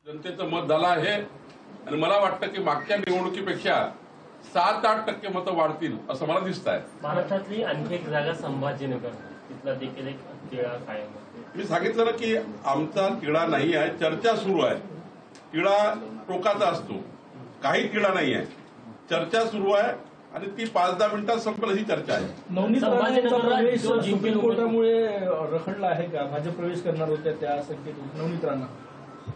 जनतेचं मत झालं आहे आणि मला वाटतं की मागच्या निवडणुकीपेक्षा 7-8% मतं वाढतील असं मला दिसत आहे. महाराष्ट्रातली आणखी एक जागा संभाजीनगर, तिथला देखील एक तिढा कायम. मी सांगितलं ना की आमचा तिढा नाही आहे, चर्चा सुरू आहे. तिढा टोकाचा असतो, काही तिढा नाही आहे, चर्चा सुरू आहे आणि ती 5-10 मिनिटात संपेल अशी चर्चा आहे. नवनीत राणेंचा प्रवेश सुप्रीम कोर्टामुळे रखडला आहे का? भाजप प्रवेश करणार होत्या त्या संख्येतून नवनीत राणा.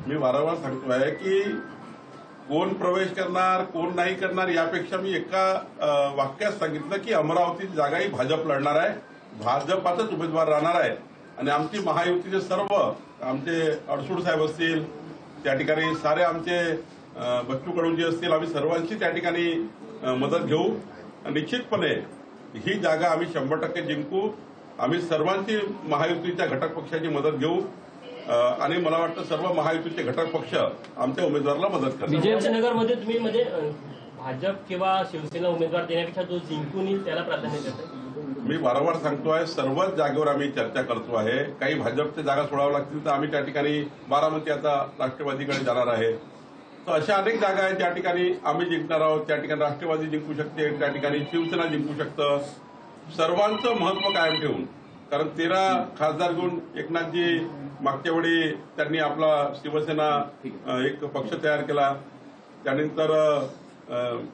मी वारंवार सांगतोय की कोण प्रवेश करणार कोण नाही करणार यापेक्षा मी एका वाक्यात सांगितलं की अमरावतीची जागाही भाजप लढणार आहे, भाजपाचाच उमेदवार राहणार आहे आणि आमची महायुतीचे सर्व आमचे अडसूड साहेब असतील, त्या ठिकाणी सारे आमचे बच्चू कडूजी असतील, आम्ही सर्वांची त्या ठिकाणी मदत घेऊ. निश्चितपणे ही जागा आम्ही 100% जिंकू. आम्ही सर्वांची महायुतीच्या घटक पक्षाची मदत घेऊ आणि मला वाटतं सर्व महायुतीचे घटक पक्ष आमच्या उमेदवाराला मदत करतात. संभाजीनगरमध्ये तुम्ही म्हणजे भाजप किंवा शिवसेना उमेदवार देण्यापेक्षा जो जिंकून येईल त्याला प्राधान्य देतात. मी वारंवार सांगतोय सर्वच जागेवर आम्ही चर्चा करतो आहे. काही भाजपच्या जागा सोडाव्या लागतील तर आम्ही त्या ठिकाणी बारामती आता राष्ट्रवादीकडे जाणार आहे. तर अशा अनेक जागा आहेत ज्या ठिकाणी आम्ही जिंकणार आहोत. त्या ठिकाणी राष्ट्रवादी जिंकू शकते, त्या ठिकाणी शिवसेना जिंकू शकतं. सर्वांचं महत्व कायम ठेवून, कारण 13 खासदार घेऊन एकनाथजी मागच्या वेळी त्यांनी आपला शिवसेना एक पक्ष तयार केला. त्यानंतर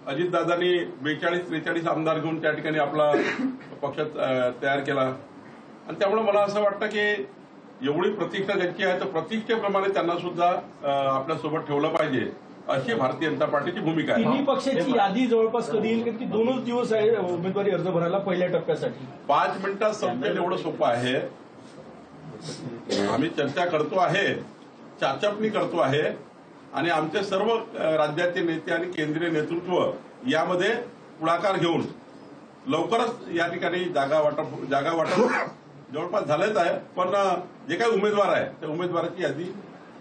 अजितदादांनी 42-43 आमदार घेऊन त्या ठिकाणी आपला पक्ष तयार केला आणि त्यामुळे मला असं वाटतं की एवढी प्रतिष्ठा त्यांची आहे तर प्रतिष्ठेप्रमाणे त्यांना सुद्धा आपल्यासोबत ठेवलं पाहिजे अशी भारतीय जनता पार्टीची भूमिका आहे. तिन्ही पक्षाची यादी जवळपास कधी येईल कारण की 2च दिवस आहे उमेदवारी अर्ज भरायला पहिल्या टप्प्यासाठी. 5 मिनिटात संपेल एवढं सोपं आहे. आम्ही चर्चा करतो आहे, चाचपणी करतो आहे आणि आमचे सर्व राज्याचे नेते आणि केंद्रीय नेतृत्व यामध्ये पुढाकार घेऊन लवकरच या ठिकाणी जागा वाटप जवळपास झालंच आहे. पण जे काही उमेदवार आहे त्या उमेदवाराची यादी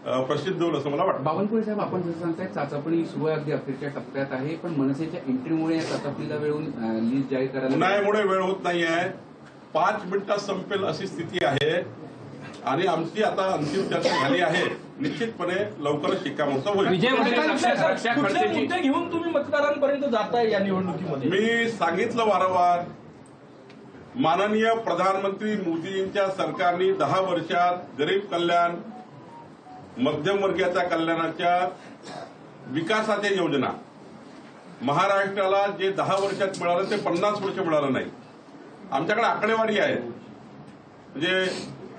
प्रसिद्ध होईल असं मला वाटतं. बावनकुळे साहेब, आपण जसं सांगताय चाचपणी सुरू आहे, अगदी अखेरच्या टप्प्यात आहे, पण मनसेच्या एंट्रीमुळे या चाचपणीला वेळ लिस्ट जाहीर करायला उन्हाळ्यामुळे वेळ होत नाही आहे. 5 मिनिटात संपेल अशी स्थिती आहे आणि आमची आता अंतिम चर्चा झाली आहे. निश्चितपणे लवकरच शिक्कामोर्तब होईल. कुठले मुद्दे घेऊन तुम्ही मतदारांपर्यंत जाताय या निवडणुकीमध्ये? मी सांगितलं वारंवार, माननीय प्रधानमंत्री मोदींच्या सरकारने 10 वर्षात गरीब कल्याण, मध्यमवर्गीयाच्या कल्याणाच्या विकासाच्या योजना महाराष्ट्राला जे 10 वर्षात मिळालं ते 50 वर्ष मिळालं नाही. आमच्याकडे आकडेवारी आहे, म्हणजे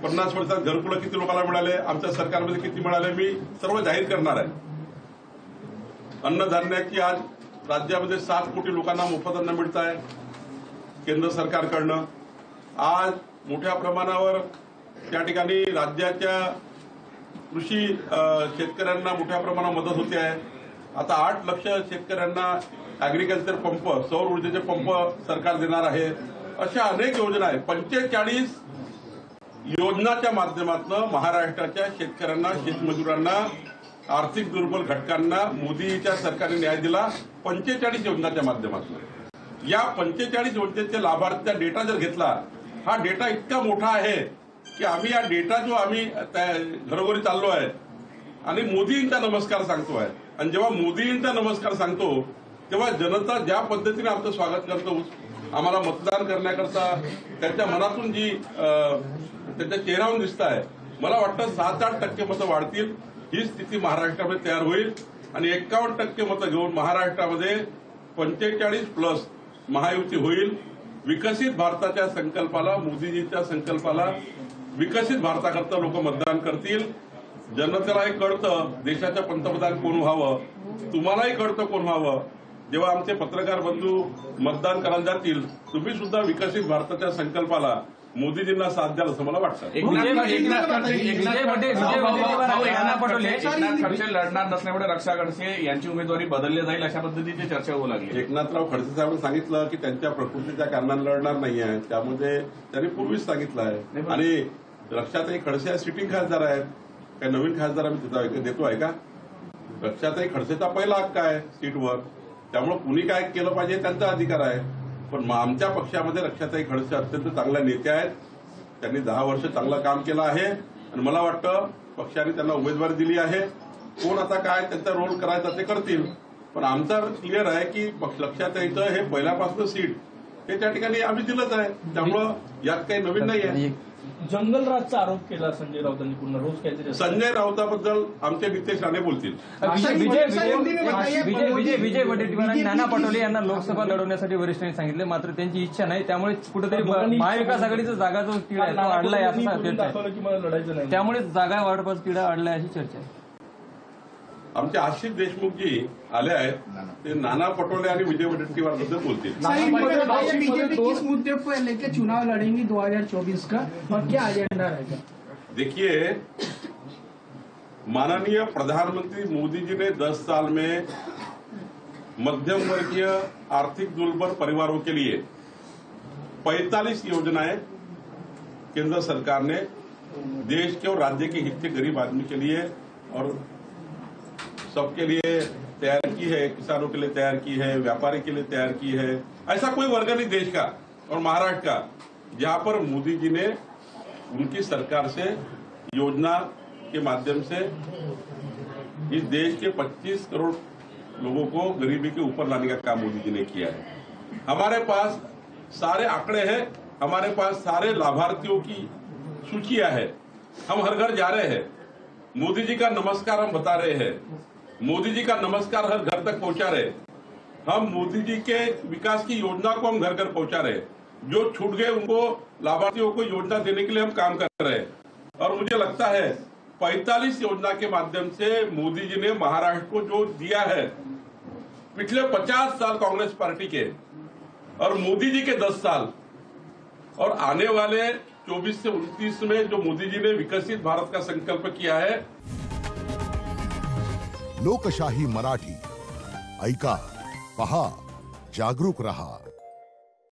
50 वर्षात घरकुलं किती लोकांना मिळाले, आमच्या सरकारमध्ये किती मिळाले मी सर्व जाहीर करणार आहे. अन्नधान्याची आज राज्यामध्ये 7 कोटी लोकांना मोफत अन्न मिळत आहे केंद्र सरकारकडनं. आज मोठ्या प्रमाणावर त्या ठिकाणी राज्याच्या कृषी शेतकऱ्यांना मोठ्या प्रमाणात मदत होते आहे. आता 8 लक्ष शेतकऱ्यांना अॅग्रिकल्चर पंप, सौर ऊर्जेचे पंप सरकार देणार आहे. अशा अनेक योजना आहेत. 45 योजनाच्या माध्यमातून महाराष्ट्राच्या शेतकऱ्यांना, शेतमजुरांना, आर्थिक दुर्बल घटकांना मोदीच्या सरकारने न्याय दिला. 45 योजनाच्या माध्यमातून. या 45 योजनेचे लाभार्थीचा डेटा जर घेतला, हा डेटा इतका मोठा आहे की आम्ही या डेटा जो आम्ही घरोघरी चाललो आहे आणि मोदींचा नमस्कार सांगतो आहे. आणि जेव्हा मोदींचा नमस्कार सांगतो तेव्हा जनता ज्या पद्धतीने आमचं स्वागत करतो, आम्हाला मतदान करण्याकरता त्यांच्या मनातून जी त्यांच्या चेहऱ्यावरून दिसत आहे, मला वाटतं 7-8% मतं वाढतील. ही स्थिती महाराष्ट्रामध्ये तयार होईल आणि 51% मतं घेऊन महाराष्ट्रामध्ये 45+ महायुती होईल. विकसित भारताच्या संकल्पाला, मोदीजीच्या संकल्पाला, विकसित भारताकरता लोक मतदान करतील. जनतेलाही कळतं देशाचं पंतप्रधान कोण व्हावं, तुम्हालाही कळतं कोण व्हावं. जेव्हा आमचे पत्रकार बंधू मतदान करायला जातील, तुम्ही सुद्धा विकसित भारताच्या संकल्पाला, मोदीजींना साथ द्याल असं मला वाटतं. एकनाथ खडसे लढणार नसल्यामुळे रक्षा खडसे यांची उमेदवारी बदलली जाईल अशा पद्धतीची चर्चा होऊ लागली. एकनाथराव खडसे साहेबांनी सांगितलं की त्यांच्या प्रकृतीच्या कारणाने लढणार नाही आहे, त्यामध्ये त्यांनी पूर्वीच सांगितलं आहे. आणि रक्षाताई खडसे सिटिंग खासदार आहेत, काही नवीन खासदार आम्ही देतो आहे का? रक्षाताई खडसेचा पहिला हक्क आहे सीटवर, त्यामुळे कुणी काय केलं पाहिजे त्यांचा अधिकार आहे. पण आमच्या पक्षामध्ये रक्षाताई खडसे अत्यंत चांगल्या नेत्या आहेत. त्यांनी 10 वर्ष चांगलं काम केलं आहे आणि मला वाटतं पक्षाने त्यांना उमेदवारी दिली आहे कोण आता काय त्यांचा रोल करायचा ते करतील. पण आमचा क्लिअर आहे की पक्ष लक्षात यायचं हे पहिल्यापासून सीट हे त्या ठिकाणी आम्ही दिलंच आहे. त्यामुळं यात काही नवीन नाही आहे. जंगलराजचा आरोप केला संजय राऊतांनी पुन्हा रोज काहीतरी. संजय राऊताबद्दल आमचे नितेश राणे बोलतील. विजय वडेट्टीवार आणि नाना पटोले यांना लोकसभा लढवण्यासाठी वरिष्ठांनी सांगितले, मात्र त्यांची इच्छा नाही. त्यामुळे कुठेतरी महाविकास आघाडीचा जागा जो तिढा आहे तो अडलाय असं दाखवलं की मला लढायचं नाही. त्यामुळे जागा वाटपाचा तिढा अडलाय अशी चर्चा आहे. आमचे आशिष देशमुख जी आले आहेत ते नाना पटोले आणि विजय वडेट्टीवार बद्दल बोलतील. बीजेपी किस मुद्दे पर लेकर चुनाव लड़ेंगी 2024 का और क्या एजेंडा रहेगा? देखिए, माननीय प्रधानमंत्री मोदी जी ने 10 साल में मध्यम वर्गीय आर्थिक दुर्बल परिवारों के लिए 45 योजनाएं केंद्र सरकार ने देश के और राज्य के हित के गरीब आदमी के लिए और सबके लिए तैयार की है. किसानों के लिए तैयार की है, व्यापारी के लिए तैयार की है. ऐसा कोई वर्ग नहीं देश का और महाराष्ट्र का जहां पर मोदी जी ने उनकी सरकार से योजना के माध्यम से इस देश के 25 करोड़ लोगों को गरीबी के ऊपर लाने का काम मोदी जी ने किया है. हमारे पास सारे आंकड़े हैं, हमारे पास सारे लाभार्थियों की सूचियां है. हम हर घर जा रहे हैं, मोदी जी का नमस्कार हम बता रहे हैं, मोदी जी का नमस्कार हर घर तक पहुंचा रहे. हम मोदी जी के विकास की योजना को हम घर घर पहुंचा रहे. जो छूट गए उनको लाभार्थियों को योजना देने के लिए हम काम कर रहे हैं. और मुझे लगता है 45 योजना के माध्यम से मोदी जी ने महाराष्ट्र को जो दिया है पिछले 50 साल कांग्रेस पार्टी के और मोदी जी के 10 साल और आने वाले 24 से 29 में जो मोदी जी ने विकसित भारत का संकल्प किया है. लोकशाही मराठी ऐका, पहा, जागरूक रहा.